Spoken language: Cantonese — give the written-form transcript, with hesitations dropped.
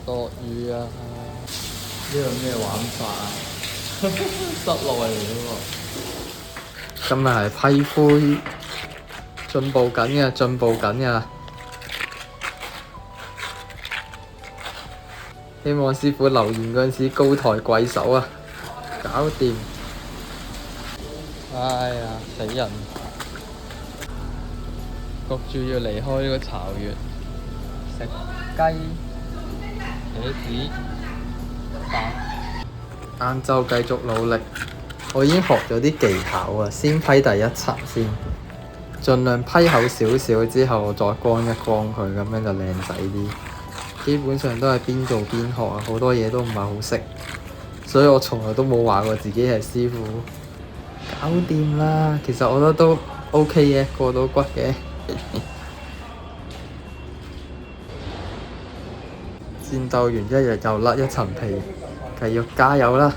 落雨啊！呢個咩玩法啊？室內嚟嘅喎。今日係批灰，進步緊嘅，進步緊嘅。希望師傅留言嗰陣時高抬貴手啊！搞掂。哎呀，死人！焗住要離開呢個巢穴，食雞、茄子、飯。晏晝繼續努力，我已經學咗啲技巧啊！先批第一層先，盡量批厚少少，之後我再光一光佢，咁樣就靚仔啲。基本上都係邊做邊學啊，好多嘢都唔係好識，所以我從來都冇話過自己係師傅。搞掂啦，其實我覺得都 OK 嘅，過到骨嘅。戰鬥完一日又甩一層皮，繼續加油啦！